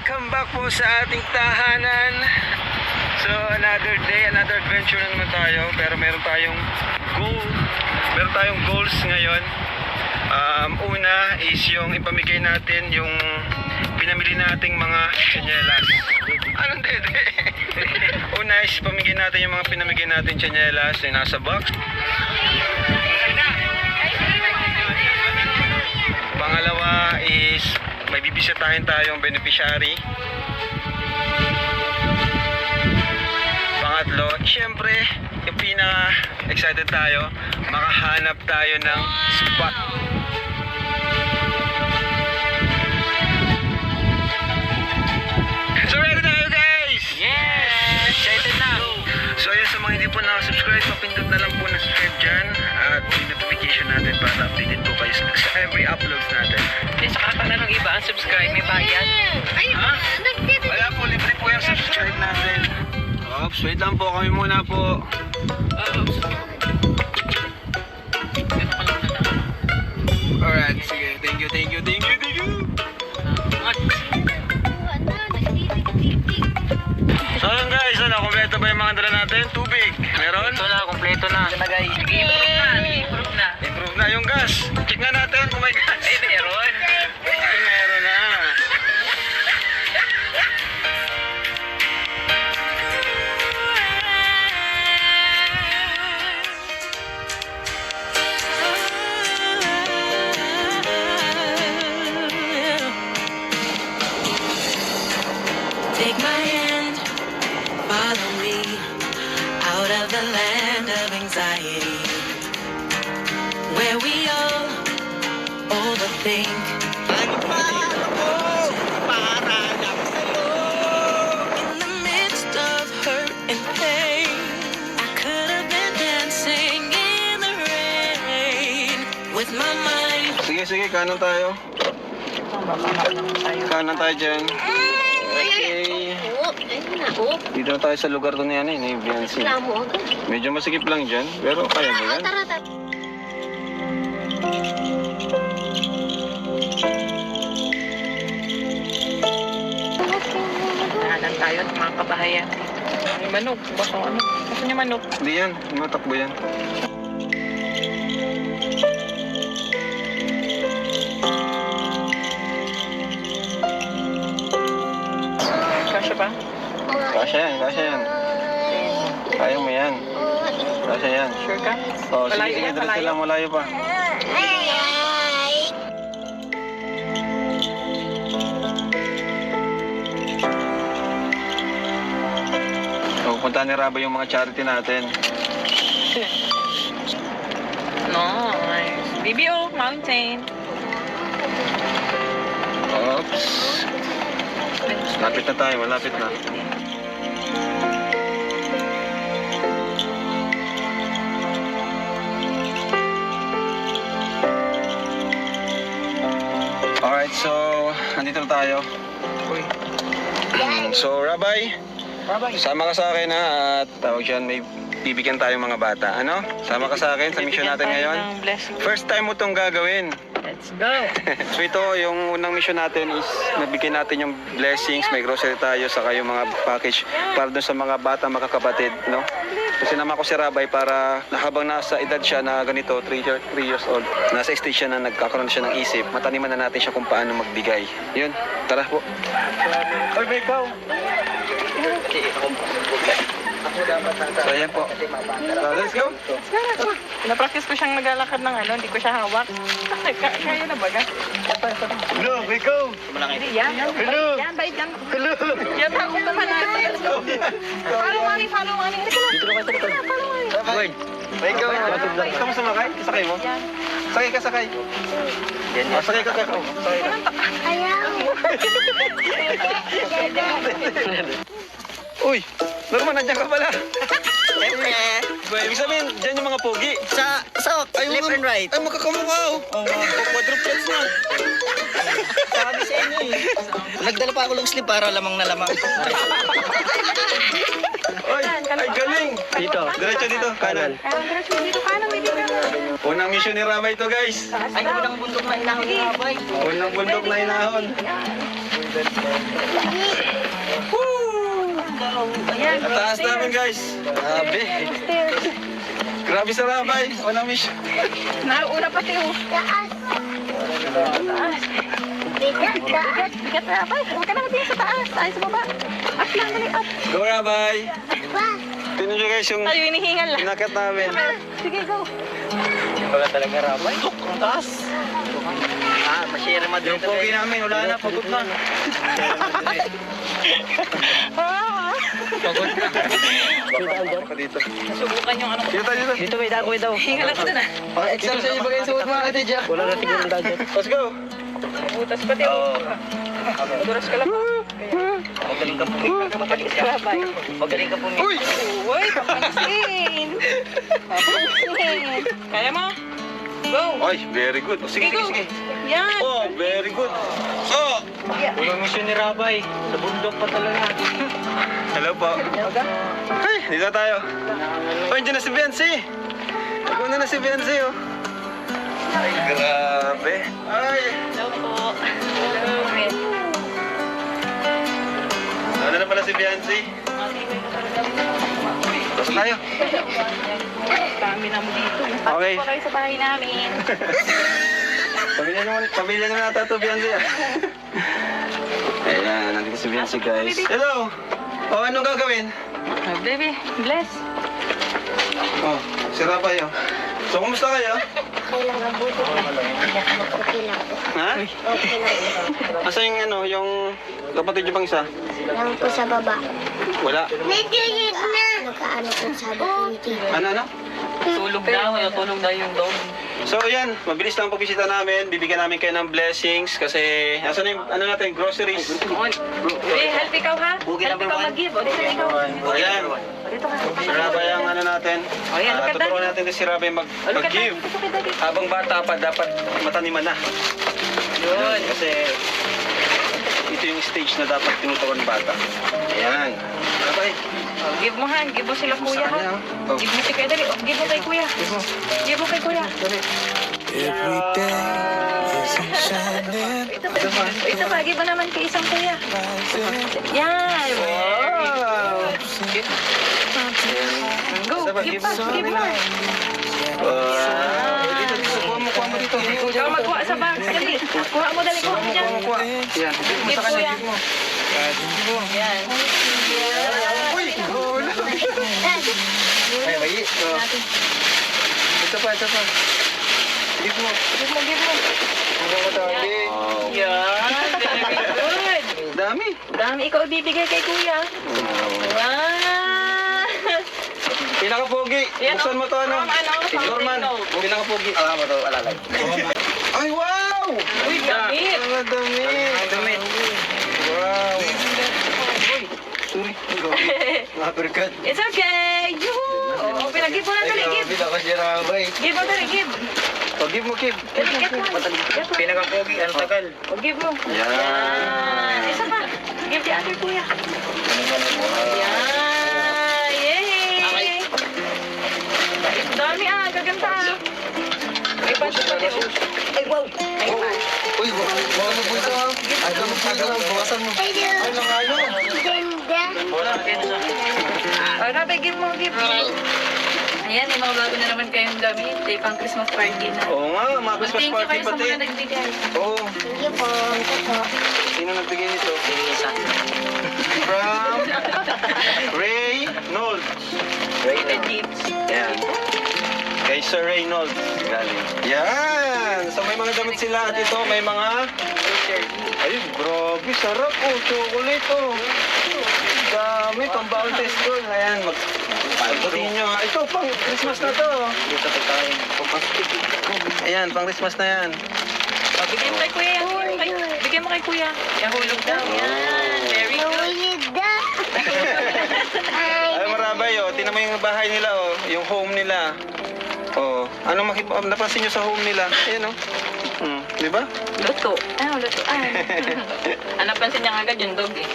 Welcome back po sa ating tahanan. So another day, another adventure na naman tayo. Pero meron tayong goals ngayon. Una is yung ipamigay natin yung pinamili nating mga tsinelas. Anong dede? Una is pamigay natin yung mga pinamigay natin tsinelas na nasa box. Pangalawa is may bibisitahin tayong beneficiary. Pangatlo, syempre, yung excited tayo, makahanap tayo ng spot. So ready tayo guys! Yes! Excited na! So ayun, sa mga hindi po nakasubscribe, papindot na lang po na subscribe dyan at yung notification natin para updated po kayo sa every uploads natin. Hindi, saka pala nung iba, ang subscribe, may bayad. Ay, Ha? Wala po, libre po yung subscribe natin. Oops, wait lang po, kami muna po. Alright, sige, thank you. So yun guys, kompleto ba yung mga dala natin? Tubig, meron? Kompleto na. Improve na. Improve na yung gas. Check nga natin kung may gas. Ay, meron. Ay, meron na. Take my hand, follow me out of the land of anxiety, where we all overthink. In the midst of hurt and pain, I could have been dancing in the rain with my mind. Sige, kanan tayo. Kanan tayo dyan. Okay. Dito na tayo sa lugar to na yan ni Biancy. Medyo masikip lang dyan, pero kaya mo yan. Nahanan tayo at mga kabahayan. May manok. Baka ano? Kasi niya manok. Hindi yan, matakbo yan. Kasya ba? Kasya yan. Kaya mo yan. Kasya yan. Sure ka? Oh, Malayo sige, yan, diretso malayo. lang, malayo pa. So, punta ni Raba yung mga charity natin. Nice. BBO Mountain. Oops. Malapit na tayo, malapit na. Alright, so, nandito na tayo. So, Rabay, sama ka sa akin ha, at tawag dyan, may bibigyan tayong mga bata. Ano? Sama ka sa akin sa mission natin ngayon. First time mo itong gagawin. Let's go. So ito, yung unang mission natin is nabigyan natin yung blessings, may grocery tayo, saka yung mga package para doon sa mga bata makakapatid, no? Kasi naman ko si Rabay para habang nasa edad siya na ganito, 3 years old, nasa stage siya na nagkakaroon siya ng isip, mataniman na natin siya kung paano magbigay. Yun, tara po. Oy, may ikaw. So ayan po. So, let's go. Na-practice ko siyang naglalakad ng ano, hindi ko siya hawak. Kaya na baga? Hello, may ikaw. Hindi yan. Hello. Yan, bait yan. Hello. Yan ako naman natin. Follow money. Dito na kayo sa likod. Boy, may ikaw. Ikaw mo sumakay? Kasakay mo? Yan. Sakay. Yan. Sakay ka. Sakay ka. Uy, Norman, nandiyan ka pala. Siyempre. Ibig sabihin, dyan yung mga pogi. Sa left and right. Ay, magkakamukha oh. Quadruplets na. Sabi sa inyo eh. Nagdala pa ako ng slip para lamang na lamang. Ay, galing. Dito. Diretso dito, kanan. Dito kanan, may dito. Unang mission ni Rama ito, guys. Ay, unang bundok na hinahon ni Rabay. Unang bundok na hinahon. Ayan. Ang taas namin guys. Grabe. Grabe sa Rabay. Walang mission. Nauna pati oh. Taas. Bigat na ba? Huwag ka na matingin sa taas. Tayo sa baba. Up lang, dali up. Go Rabay. Tingnan nyo guys yung Tayo hinihingal lang. inakat namin. Sige, go. Wala talaga rabay. Ang taas. Masyere madrid. Yung pogi namin, wala na, pagod na. Pagod na. Baka dito. Subukan yung ano ko. Dito tayo dito. Dito may dagoy daw. Hingal ako dun ah. Exam sa ibagay sa mga ate dyan. Wala na siguro dyan. Let's go. Butas pati oh. Maduras ka lang. Magaling ka pumigil. Magaling ka labay. Magaling ka pumigil. Uy! Uy, papansin. Papansin. Kaya mo? Go. Ay, very good. Oh, sige, sige, sige. Yan. Oh, very good. Oh! Walang mission ni Rabay. Sa bundok pa talaga. Hello po. Ay, dito tayo. Oh, andyan na si Biancy. Naguna na si Biancy, oh. Ay, grabe. Ay, Hello po. Hello. ano na pala si Biancy? Pasok tayo. Kami na mo dito. Okay. Pasok po kayo sa bahay namin. Pamilya naman ata ito, Biancy, ah. Ayan, nandito si Biancy, guys. Hello! Oh, anong gagawin? Baby, bless. Oh, si Rabay, oh. So, kumusta kayo? Okay lang ang buto ko. Okay lang po. Ha? Okay lang po. Asa yung ano, yung kapatid niyo pang isa? Lang po sa baba. Wala. Medyo yun na. Nakaano po sabi ko ni Tito. Ano? Tulog daw yung dog. So yan, mabilis lang ang pagbisita namin. Bibigyan namin kayo ng blessings kasi asan yung ano natin, groceries. Baby, help ikaw ha? Help ikaw mag-give. O, dito ikaw. Ayan, O, dito ka. si Rabay ang ano natin. Oh, yan, look at Tuturuan that. natin din si Rabay mag-give. Habang bata pa, dapat mataniman na. Yun. Kasi ito yung stage na dapat tinuturuan ng bata. Ayan. Rabay. Oh, give mo ha. Give mo sila kuya ha. Oh. Give mo si kuya. Dali. Oh, give mo kay kuya. Give mo kay kuya. Every day isn't shining, Ito pa. Give mo naman kay isang kuya. rising. Yan. Wow! Go. Give pa. Give mo. Wow! Dito, dito. Kuha mo dito. Ikaw magkuha sa box. Dali. Kuha mo dali. Kuha mo dyan. Kuha. Yan. Give mo Give sa kanya. kuya. Give mo. Yan. Uy! Gula! Ay, may Ito pa, ito pa. Give mo. Give mo. Give mo. Hanggang madami. Yan. Very good. Dami. Dami ikaw ibibigay kay kuya. Wow. Pinaka-pogi. Yan, Buksan mo to, ano? from ano? From Norman. Ringo. Pinaka-pogi. Alam mo to, alalay. Ay, wow! Uy, damit. Ang dami. Wow. Sorry. Napirkat. It's okay. Yoo. Oh, pinag-give mo na dali. Give. Ako si Rabay. Give mo dali. Give. O, give mo, Kib. Dali, get one. Get one. Pinaka-pogi, ang tagal. Oh, give mo. Yan. Yan. Isa pa. Give the other kuya. Yan. Yay. Dami ah. Gaganda ah. May pansin pa din. Ay, wow! Ay, pa. Uy, wala mo po ito. Ay, kamo po ito. Bawasan mo. Ay, ganda. Wala, kaya na Oh, Rabe, give mo. Give. Ayan, may mga bago na naman kayong damit. Day pang Christmas party na. Oo nga, mga Christmas Thank you party kayo sa pati. mga nagbigay. Oo. Thank you po. Ito po. Sino nagbigay nito? Isa. From Ray Knowles. Legit. Yan. Kay Sir Reynolds. Galing. Yan! So may mga damit sila at ito may mga... Ay, grabe, sarap oh. Chocolate oh. Dami, pang bounty school. Ayan, pagputin nyo ha. Ito, pang Christmas na to. Dito sa pagkain. Ayan, pang Christmas na yan. Oh, bigyan mo kay kuya. Bigyan mo kay kuya. Yahulog daw. Yan. Very good. Ganda. Ay, marabay oh. Tingnan mo yung bahay nila oh. Yung home nila. Oh, ano napansin nyo sa home nila? Ayan oh. Di ba? Luto. Ah, luto. Ah. Napansin niya agad yung dog eh.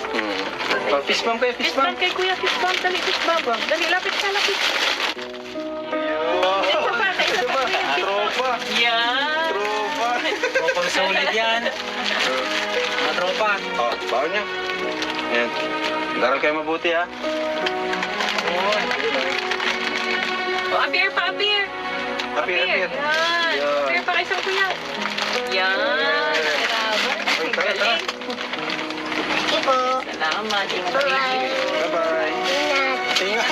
Oh, fist bump kayo, fist Fist bump bump. kay kuya. Fist bump. Dali, fist bump. Dali, lapit ka, lapit. Isa pa, isa pa. Tropa. Yan. Tropa. Pang sulit yan. tropa. Oh, baon nyo. Ayan. Daral kayo mabuti ha. Oh, appear pa, appear. Appear. Yan. Appear pa kay Sang Kuya. Yan. Salamat. Tara, tara. Thank you po. Salamat. Bye-bye. Bye-bye. Ingat.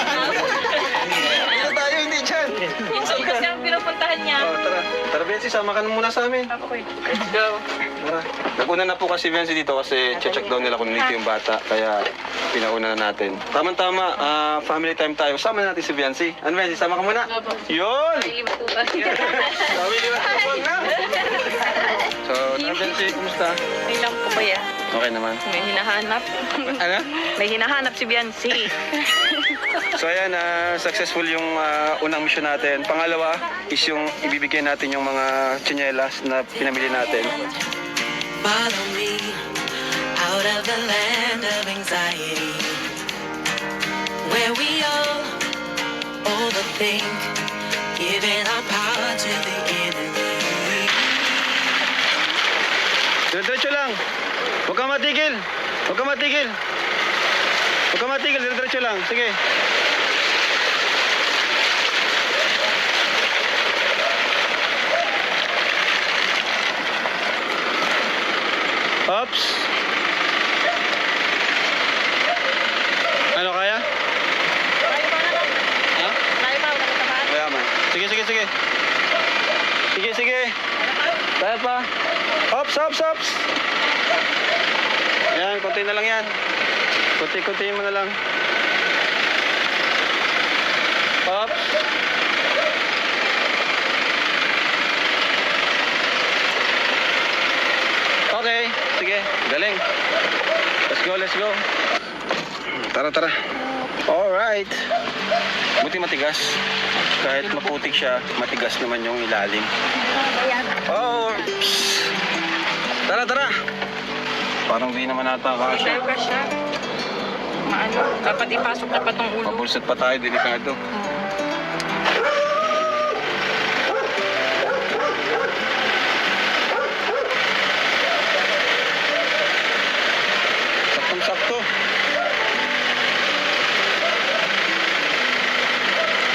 Dito tayo, hindi dyan. Minsan kasi ang pinupuntahan niya. Oh, tara. Tara, Biancy, sama ka na muna sa amin. Okay. Let's go. Tara. Nag-una na po kasi Biancy dito kasi check daw nila kung nandito yung bata. Kaya pinauna na natin. Tama-tama, family time tayo. Sama na natin si Biancy. Ano, Biancy, sama ka muna? Yun! Ay, lima po ba? Family na na. So, tara, Biancy, kumusta? May lang po ba yan? Okay naman. May hinahanap. Ano? May hinahanap si Biancy. So ayan, successful yung unang mission natin. Pangalawa is yung ibibigay natin yung mga tsinelas na pinamili natin. Follow me out of the land of anxiety, where we all overthink, giving our power to the enemy. Diretso lang. Huwag kang matigil. Huwag kang matigil. Huwag kang matigil. Diretso lang. Sige. Oops. Ano kaya? Ha? Kaya man. Sige, sige, sige. Sige, sige. Kaya pa. Ops, ops, ops. Yan, konti na lang yan. Konti-konti mo na lang. Ops. Okay, sige. Galing. Let's go, let's go. Tara, tara. Alright. Buti matigas. Kahit maputik siya, matigas naman yung ilalim. Oh, psst. Tara, tara. Parang di naman ata kasya. Tayo ka siya. Maano, dapat ipasok dapat ng ulo. Mapulsat pa tayo, delikado. Saktong-sakto.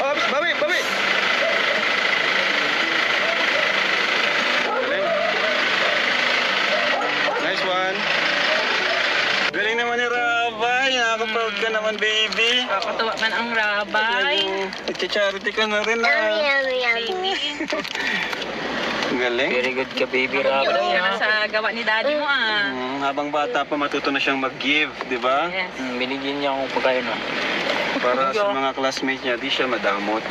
Ops, bawi, bawi. Galing. Nice one. Galing naman ni Rabay. Nakaka-proud ka naman, baby. Kakatuwa man ang rabay. Charity ka na rin, Yummy, yummy. Galing. Very good ka, baby Yun Rabay. ka na sa gawa ni daddy mo ah. Habang bata pa, matuto na siyang mag-give, di ba? Yes. Binigyan niya akong pagkain, no? Para sa mga classmates niya, di siya madamot.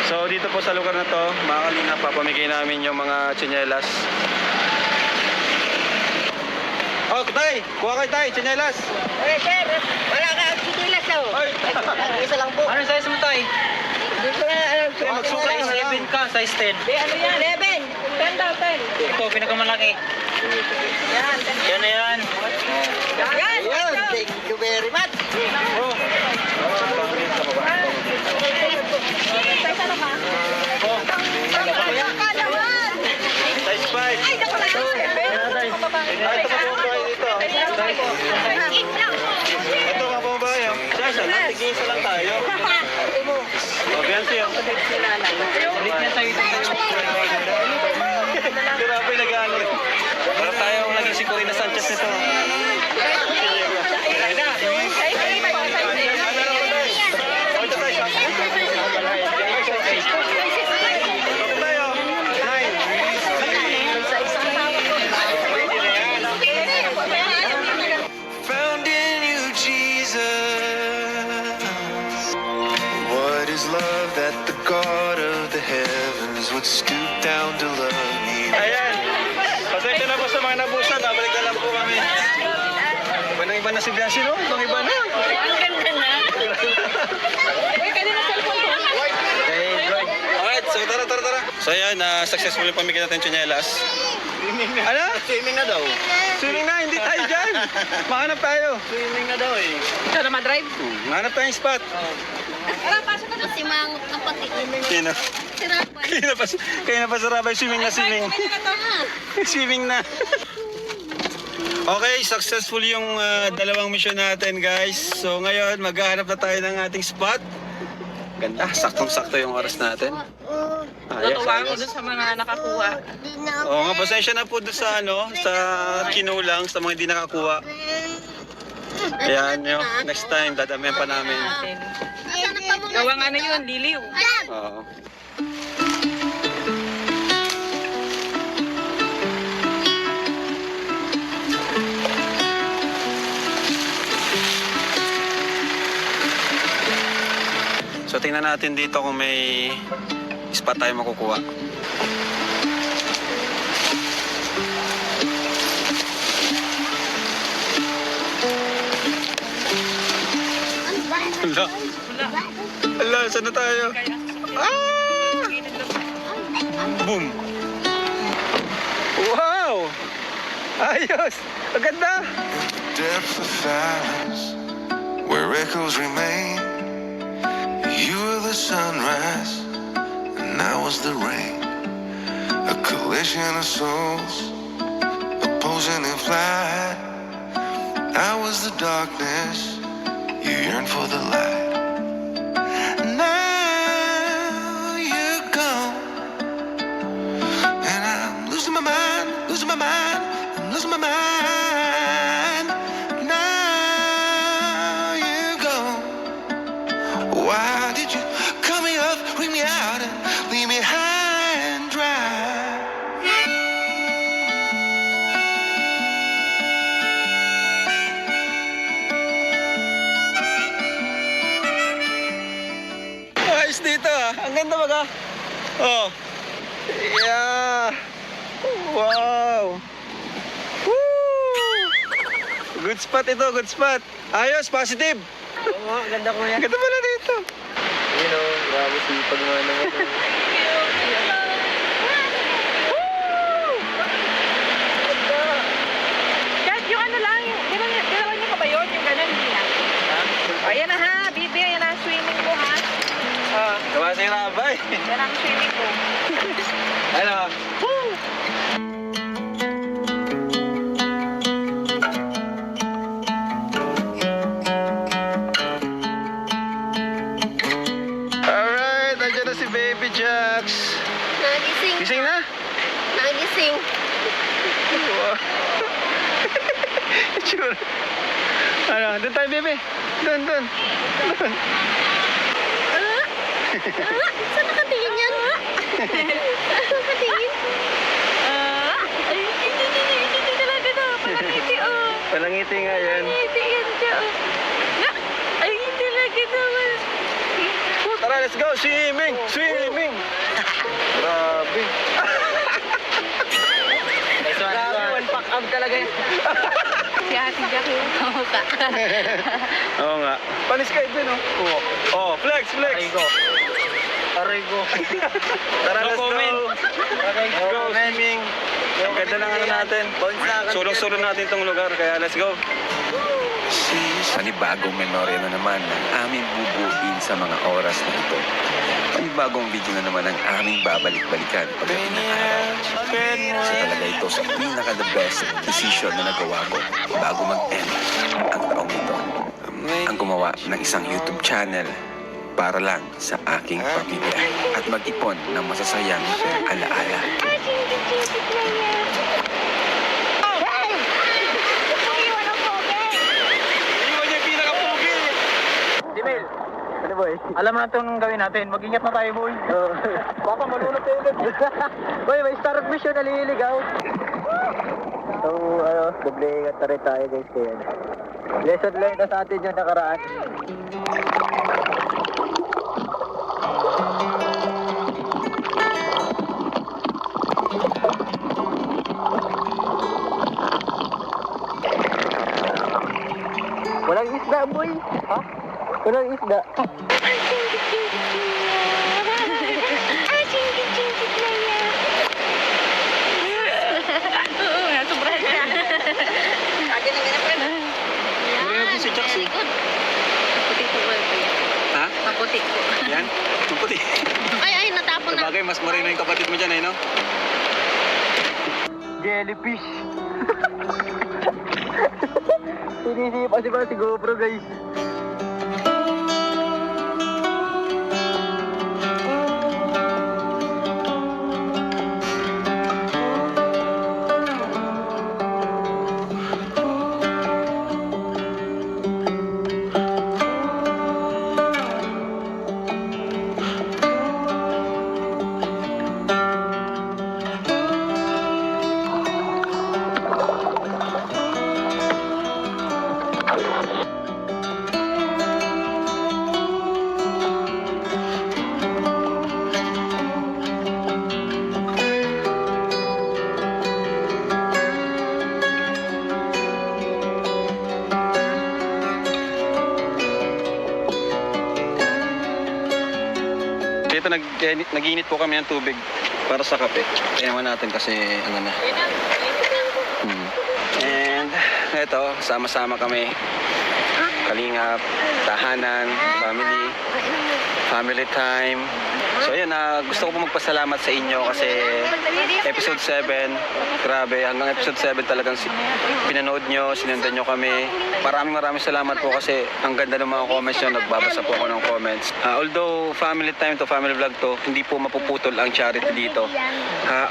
So, dito po sa lugar na to, mga kalingap, papamigay namin yung mga tsinelas. Oh, tay! Kuha kayo, tay! Tsinelas! Eh, sir, wala ka ang sitilas daw. Ay! Isa lang po. Ano size mo, Tay? Hindi ko na alam. Sige, magsukat Size ka na lang. 7 ka, size 10. Ano yan? 11. 10 daw, 10. Ito, pinakamalaki. Yan. Yan na yan. Yan. Yan, thank you very much. Oh! Size ano ka? Size 5! Ay, ito pa po kayo dito. Ito pa po ba kayo? Siya, lang. Tigisa lang tayo. O, Biancy, oh. Ulit niya sa'yo. Grabe nag-ano. Para tayong naging si Corina Sanchez nito. Found in you, Jesus. What is love that the God of the heavens would stoop down to love me? Ayan. Pasensya na po sa mga nabusan. Babalik na lang po kami. Iba na si Biancy, no? Ibang iba na. Ang ganda na. Uy, kanina cellphone ko. Alright, so tara, tara, tara. So ayan, successful yung pamigay natin tsinelas. Ano? Swimming na daw. Swimming na, hindi tayo dyan. Mahanap tayo. Swimming na daw eh. Ikaw na ma-drive? Mahanap tayong spot. Tara, pasok ka na si Mang kapatid. Sino? Si Rapay. Kaya na pa sa Rabay, swimming na, swimming. Swimming na. Okay, successful yung dalawang mission natin, guys. So ngayon, maghahanap na tayo ng ating spot. Ganda, saktong-sakto yung oras natin. Ayos, Natuwa ako ayos. dun sa mga nakakuha. Oo nga, pasensya na po doon sa sa kinulang, sa mga hindi nakakuha. Ayan nyo, next time, dadamihan pa namin. Gawang ano yun, liliw. Oo. So tingnan natin dito kung may spot tayo makukuha. Hala. Hala, saan na tayo? Ah! Boom! Wow! Ayos! Ang ganda! Depth of silence where echoes remain. You were the sunrise, and I was the rain. A collision of souls, opposing in flight. I was the darkness, you yearned for the light. Now you're gone, and I'm losing my mind, losing my mind, I'm losing my mind. Now you're gone. Why did you cut me up, bring me out, and leave me high and dry? Ayos dito ah. Ang ganda baga. Oh. Yeah. Wow. Woo! Good spot ito, good spot. Ayos, positive. Oo, ganda ko yan. Ganda pala dito. You know, grabe sipag mo naman. Dad, yung ano lang, ginawa niyo pa ba yun? Yung ganun, hindi na. Ayan na ha, baby, ayan na ang swimming ko ha. Gawa sa Rabay. Yan ang swimming ko. Ano? Alright, nandiyan na si Baby Jax. Nagising. Gising na? Nagising. Wow. Sure. Ano, doon tayo, baby. Doon. Saan nakatingin yan? Saan nakatingin? Ay, hindi talaga na. Palangiti, oh. Palangiti nga yan. Palangiti yan siya, oh. Ay, hindi talaga naman. Tara, let's go. Swimming. Grabe. Grabe, one pack up talaga yan. Si Ate Jack yung kamukha. Oo nga. Panis kayo din, oh. Oh, flex. Arigo. Tara, let's go. comment. Let's go, swimming. Ang ganda ng ano natin. Sulong-sulong natin itong lugar, kaya let's go. Panibagong memorya na naman ang aming bubuin sa mga oras na ito. Panibagong video na naman ang aming babalik-balikan pagdating ng araw. Kasi talaga ito sa pinaka-the best decision na nagawa ko bago mag-end ang taong ito. Ang gumawa ng isang YouTube channel para lang sa aking pamilya at mag-ipon ng masasayang alaala. Iwan niya yung pinaka-pugi. Dimel. Ano boy? Alam mo na itong gawin natin. Mag-ingat na tayo boy. Baka malunod tayo ulit. Boy, may Stark Mission na liligaw. So, doble ingat na rin tayo guys. Kaya. Lesson learned na sa atin yung nakaraan. Walang isda, boy. Ha? Walang isda. Oo nga, sobrang ka. Agad na ganap. Meron natin si Jax, eh. Maputi ko ba ito yan? Ha? Maputi ko. Yan? Ang puti. Ay, natapon na. Sabagay, mas moreno yung kapatid mo dyan, eh, no? Jellyfish. Sinisipa si ba si GoPro guys. Dito nag-init po kami ng tubig para sa kape. Kaya naman natin kasi ano na. And eto, sama-sama kami. Kalingap, tahanan, family time. So ayun, gusto ko po magpasalamat sa inyo kasi episode 7, grabe, hanggang episode 7 talagang pinanood nyo, sinundan nyo kami. Maraming salamat po kasi ang ganda ng mga comments nyo, nagbabasa po ako ng comments. Although family time to, family vlog to, hindi po mapuputol ang charity dito.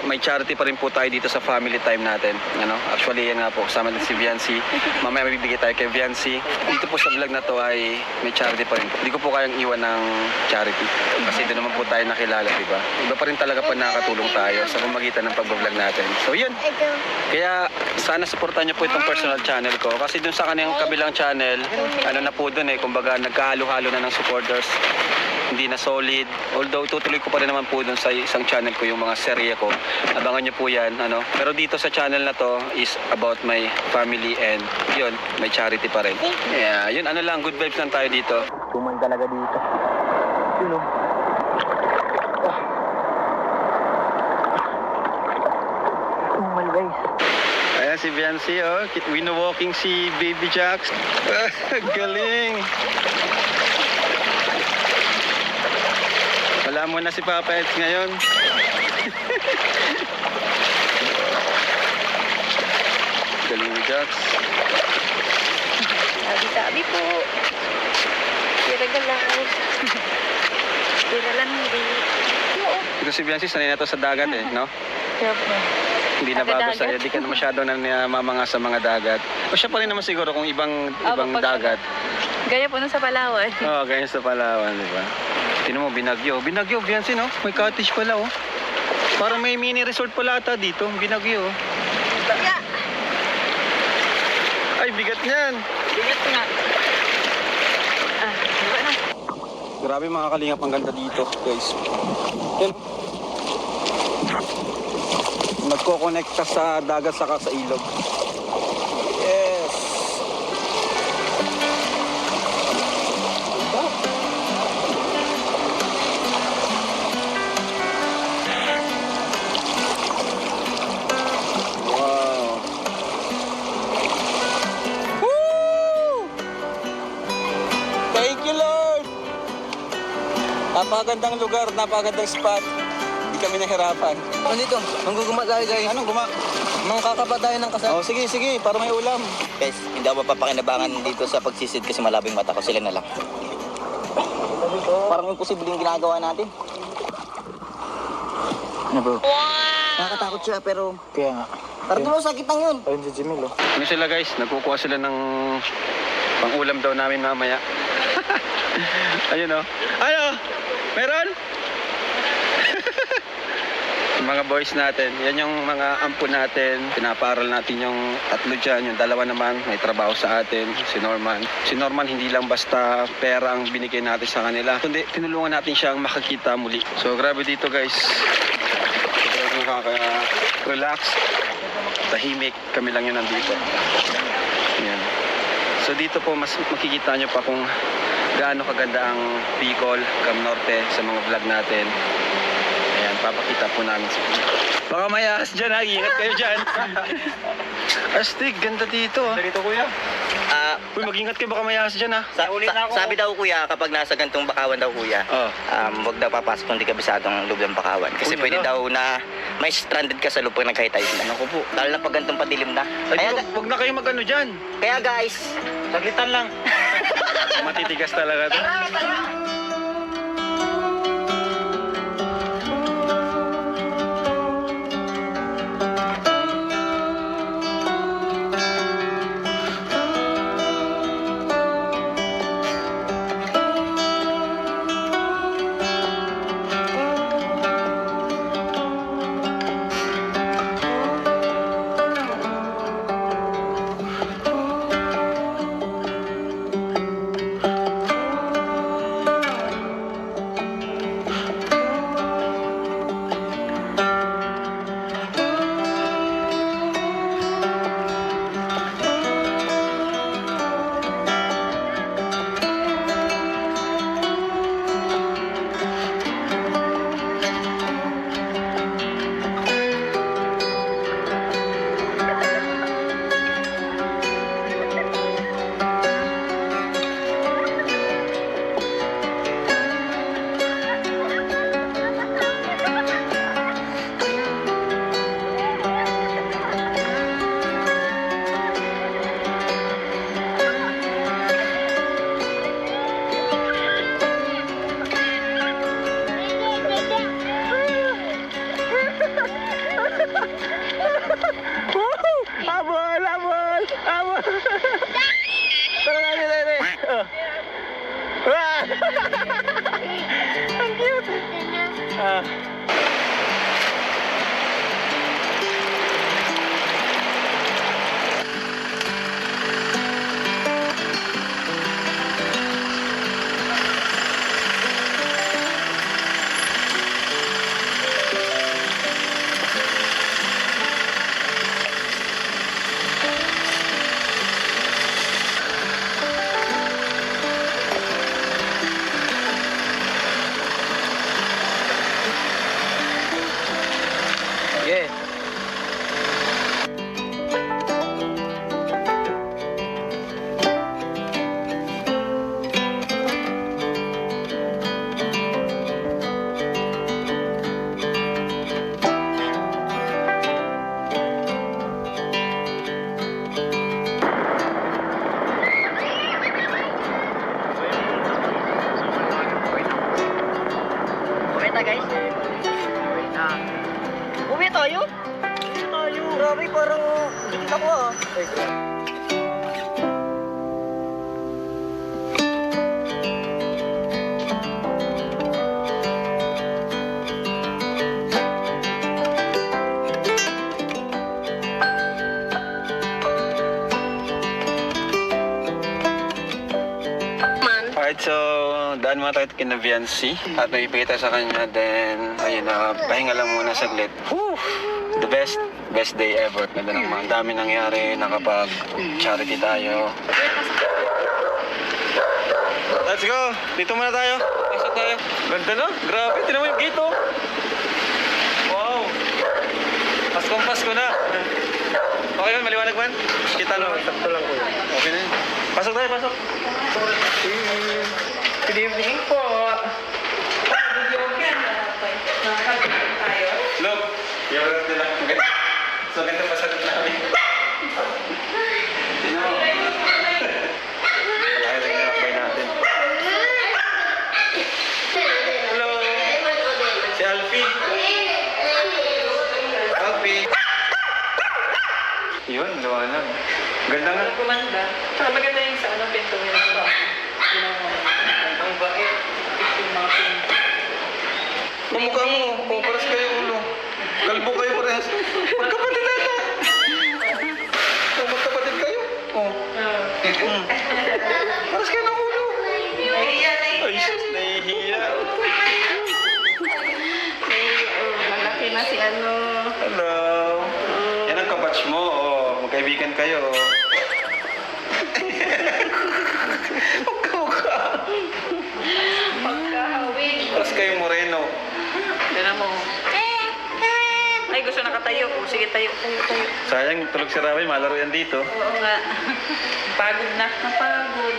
May charity pa rin po tayo dito sa family time natin. Ano? Actually, yan nga po, kasama din si Viancy. Mamaya mabibigay tayo kay Viancy. Dito po sa vlog na to ay may charity pa rin. Hindi ko po kayang iwan ng charity. Kasi doon naman po tayo nakilala, di ba? Iba pa rin talaga pa nakatulong tayo sa pamagitan ng pag-vlog natin. So yun. Kaya sana supportan niyo po itong personal channel ko. Kasi doon sa kanyang kabilang channel, ano na po doon kumbaga nagkahalo-halo na ng supporters. Hindi na solid. Although tutuloy ko pa rin naman po doon sa isang channel ko yung mga serye ko. Abangan niyo po yan. Ano? Pero dito sa channel na to is about my family and yun, may charity pa rin. Yeah, yun ano lang, good vibes lang tayo dito. Tuman talaga dito. Yun o. Tuman guys. Ayan si Viancy, oh. Wino-walking si Baby Jax. Galing. Wala mo na si Papa Eds ngayon. Galing ni Jax. Sabi po. Tira lang. Tira lang hindi. Ito si Viancy, sanay na to sa dagat no? Siyempre. Hindi na bago sa'yo, di ka na masyado na namamanga sa mga dagat. O siya pa rin naman siguro kung ibang dagat. Gaya po nun sa Palawan. Oo, ganyan sa Palawan, di ba? Tinan mo, Binagyo. Binagyo, Viancy, no? May cottage pala, oh. Parang may mini resort pala ata dito, Binagyo, oh. Ay, bigat niyan. Bigat nga. Diba na? Grabe mga kalingap, ang ganda dito, guys. Yan. Nagko-connect ka sa dagat saka sa ilog. Yes. Wow. Woo! Thank you, Lord. Napakagandang lugar, napakagandang spot. Hindi kami nahirapan. Nandito, mangguguma tayo guys. Anong guma? Mangkakaba tayo ng kasal. Oh, sige, para may ulam. Guys, hindi ako mapapakinabangan dito sa pagsisid kasi malabing mata ko, sila na lang. Parang imposible yung ginagawa natin. Ano bro? Nakakatakot siya pero... Kaya nga. Parang dulo sakit lang yun. Ayun si Jimmy lo. Ano sila guys, nagkukuha sila ng pang-ulam daw namin mamaya. Ayun oh. Ano? Meron? Yung mga boys natin, yan yung mga ampo natin. Pinaparal natin yung tatlo dyan. Yung dalawa naman, may trabaho sa atin. Si Norman. Si Norman, hindi lang basta pera ang binigay natin sa kanila. Kundi tinulungan natin siyang makakita muli. So grabe dito guys. Sobrang nakaka-relax. Tahimik. Kami lang yun nandito. Yan. So dito po, mas makikita nyo pa kung gaano kaganda ang Bicol, Cam Norte sa mga vlog natin. Ayan, papakita po namin sa inyo. Baka may ahas dyan ha, ingat kayo dyan. Astig, ganda dito. Dito kuya. Uy, mag-ingat kayo, baka mayas dyan, ha? Sabi daw kuya, kapag nasa gantong bakawan daw kuya, Oh. wag daw papasok kung di kabisado ang loob ng bakawan. Kasi Uy, pwede ano? daw na may stranded ka sa loob pag nagkahitay na. Naku po. Lalo na pag gantong padilim na. Ay, Kaya, wag na kayo mag-ano dyan. kaya guys, Saglitan lang. Matitigas talaga to. Yeah. uwi na guys. Uwi tayo? Uwi tayo. Grabe, parang dikit ako ah. Alright, so daan muna tayo kina Viancy at may ipikita sa kanya, then ayun na, pahinga lang muna saglit. Whew! The best day ever. Ganda ng mga dami nangyari, nakapag charity tayo. Let's go! Dito muna tayo. Pasok tayo. Ganda no? Grabe, tinan mo yung gate oh. Wow! Pasko na. Okay yun, maliwanag man? Kita no? Sakto lang ko yun. Okay na yun. Pasok tayo, pasok. Good evening po. Video yan. Nakakabit tayo. Look, yung nila. So, ganito pasagot namin. Sino mo? Ay, nagkakabay natin. Hello! Si Alfie. Alfie. Yun, liwanag. Ganda nga. Kumanda. Saka maganda yung sa anong pinto nila. Ang bait. Yung mga pinto. Pamukha mo. O, paras kayo ulo. Kalbo kayo pares. Magkapatid nata. Magkapatid kayo. O. Paras kayo ng ulo. Nahihiya, nahihiya. Ay, sus, nahihiya. Malaki na si ano. Hello. Yan ang kabatch mo. O, magkaibigan kayo. Pagkahawig. Paras kayo moreno. Tignan mo. Ay, gusto nakatayo. Sige, tayo. Sayang, tulog si Rabay, malaro yan dito. Oo nga. Pagod na. Napagod.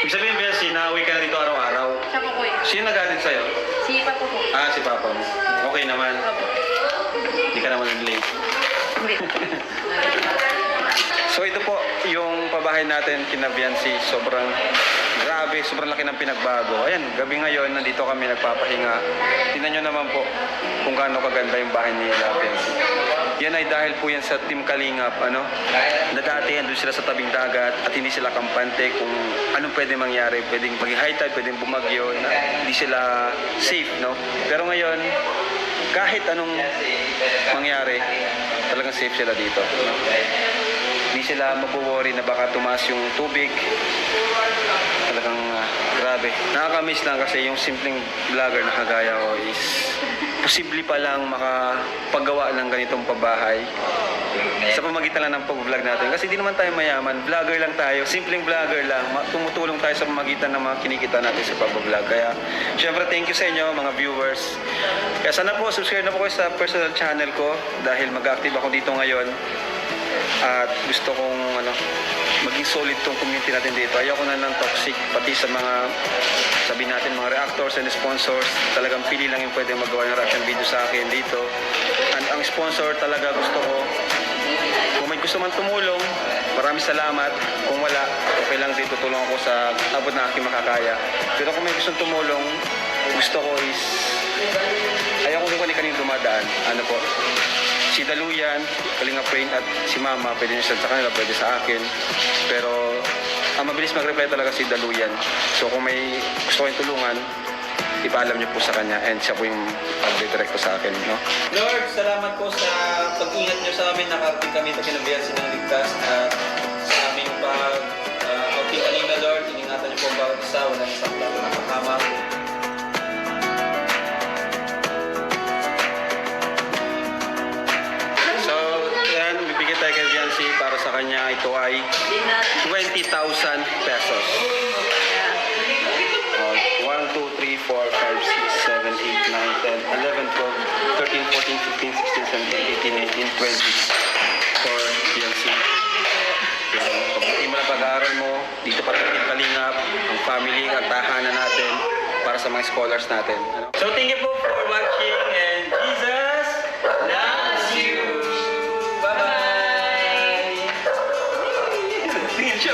Ibig sabihin, Bessie, nauwi ka na dito araw-araw. Siya po ko eh. Sino nag-atin sa'yo? Si Papa po. Ah, si Papa mo. Okay naman. Opo. Hindi ka naman late. Hindi. So ito po yung pabahay natin kina Biancy. Sobrang grabe, sobrang laki ng pinagbago. Ayan, gabi ngayon nandito kami nagpapahinga. Tingnan nyo naman po kung gaano kaganda yung bahay ni Biancy. Yan ay dahil po yan sa Team Kalingap, ano? Na dati andun sila sa tabing dagat at hindi sila kampante kung anong pwede mangyari. Pwedeng mag-high tide, pwedeng bumagyo, na hindi sila safe, no? Pero ngayon, kahit anong mangyari, talagang safe sila dito, no? Hindi sila magwo-worry na baka tumaas yung tubig. Talagang grabe. Nakakamiss lang kasi yung simpleng vlogger na kagaya ko is posible pa lang makapagawa ng ganitong pabahay sa pamagitan lang ng pag-vlog natin. Kasi di naman tayo mayaman. Vlogger lang tayo. Simpleng vlogger lang. Tumutulong tayo sa pamagitan ng mga kinikita natin sa pag-vlog. Kaya, syempre, thank you sa inyo, mga viewers. Kaya sana po, subscribe na po kayo sa personal channel ko dahil mag-active ako dito ngayon. At gusto kong maging solid tong community natin dito. Ayoko na ng toxic, pati sa mga sabihin natin mga reactors and sponsors. Talagang pili lang yung pwede magawa ng reaction video sa akin dito. And ang sponsor talaga gusto ko, kung may gusto man tumulong, maraming salamat. Kung wala, okay lang din, tutulong ako sa abot na aking makakaya. Pero kung may gustong tumulong, gusto ko is ayoko kung kanina dumadaan. Ano po? Si Daluyan, Kalinga Prain at si Mama, pwede nyo sa kanila, pwede sa akin. Pero ang mabilis mag-reply talaga si Daluyan. So kung may gusto kayong tulungan, ipaalam nyo po sa kanya and siya po yung mag-direct ko sa akin. No? Lord, salamat po sa pag-ingat nyo sa amin. Nakarating kami ito kinabihan silang ligtas at sa aming outing kanina, Lord. Iningatan nyo po ang bawat isa, walang isang plato na makama. Tayo kay Biancy para sa kanya ito ay 20,000 pesos. 1, 2, 3, 4, 5, 6, 7, 8, 9, 10, 11, 12, 13, 14, 15, 16, 17, 18, 19, 20 for Biancy. Pagbuti mo na pag-aaral mo, dito pa rin Kalingap, ang family, ang tahanan natin para sa mga scholars natin. So thank you po for watching and Jesus loves you! Bye-bye! Show.